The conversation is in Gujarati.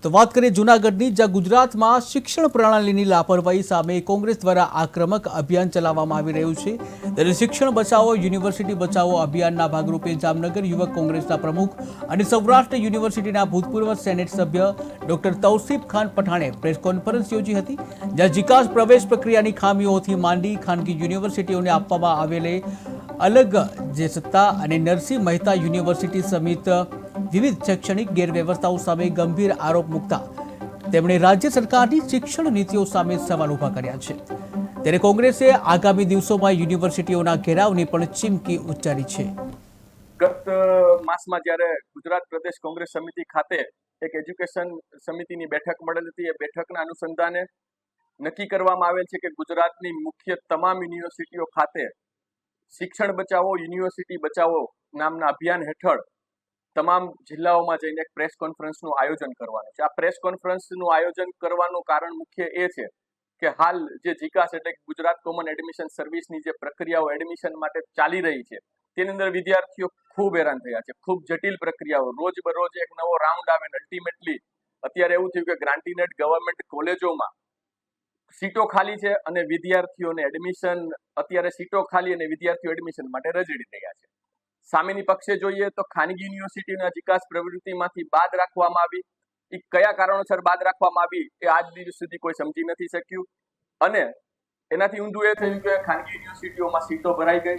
તો વાત કરીએ જૂનાગઢની, જ્યાં ગુજરાતમાં શિક્ષણ પ્રણાલીની લાપરવાહી સામે કોંગ્રેસ દ્વારા આક્રમક અભિયાન ચલાવવામાં આવી રહ્યું છે. ત્યારે શિક્ષણ બચાવો યુનિવર્સિટી બચાવો અભિયાનના ભાગરૂપે જામનગર યુવક કોંગ્રેસના પ્રમુખ અને સૌરાષ્ટ્ર યુનિવર્સિટીના ભૂતપૂર્વ સેનેટ સભ્ય ડોક્ટર તૌસીફ ખાન પઠાણે પ્રેસ કોન્ફરન્સ યોજી હતી. જ્યાં જીકાસ પ્રવેશ પ્રક્રિયાની ખામીઓથી માંડી ખાનગી યુનિવર્સિટીઓને આપવામાં આવેલી અલગ જે સત્તા અને નરસિંહ મહેતા યુનિવર્સિટી સમિત વિવિધ શૈક્ષણિક ગેરવ્યવસ્થાઓ સામે ગંભીર આરોપ મૂકતા તેમણે રાજ્ય સરકારની શિક્ષણ નીતિઓ સામે સવાલ ઉભા કર્યા છે. ત્યારે કોંગ્રેસે આગામી દિવસોમાં યુનિવર્સિટીઓના ઘેરાવની પણ ચીમકી ઉચ્ચારી છે. ગત માસમાં જ્યારે ગુજરાત પ્રદેશ કોંગ્રેસ સમિતિ ખાતે એક એજ્યુકેશન સમિતિની બેઠક મળેલી હતી, એ બેઠકના અનુસંધાને નક્કી કરવામાં આવેલ છે કે ગુજરાતની મુખ્ય તમામ યુનિવર્સિટીઓ ખાતે શિક્ષણ બચાવો યુનિવર્સિટી બચાવો નામના અભિયાન હેઠળ તમામ જિલ્લાઓમાં જઈને એક પ્રેસ કોન્ફરન્સનું આયોજન કરવાનું છે. આ પ્રેસ કોન્ફરન્સનું આયોજન કરવાનું કારણ મુખ્ય એ છે કે હાલ જે જીકાસ એટલે ગુજરાત કોમન એડમિશન સર્વિસની જે પ્રક્રિયાઓ એડમિશન માટે ચાલી રહી છે, તેની અંદર વિદ્યાર્થીઓ ખૂબ હેરાન થયા છે. ખૂબ જટિલ પ્રક્રિયાઓ, રોજ બરોજ એક નવો રાઉન્ડ આવે. અલ્ટિમેટલી અત્યારે એવું થયું કે ગ્રાન્ટીનેટ ગવર્મેન્ટ કોલેજોમાં સીટો ખાલી છે અને વિદ્યાર્થીઓને એડમિશન અત્યારે સીટો ખાલી અને વિદ્યાર્થીઓ એડમિશન માટે રજડી રહ્યા છે. સામેની પક્ષે જોઈએ તો ખાનગી યુનિવર્સિટીના જીકાસ પ્રવૃત્તિમાંથી બાદ રાખવામાં આવી. એ કયા કારણોસર બાદ રાખવામાં આવી એ આજ દિવસ સુધી કોઈ સમજી નથી શક્યું. અને એનાથી ઊંધું એ થયું કે ખાનગી યુનિવર્સિટીઓમાં સીટો ભરાઈ ગઈ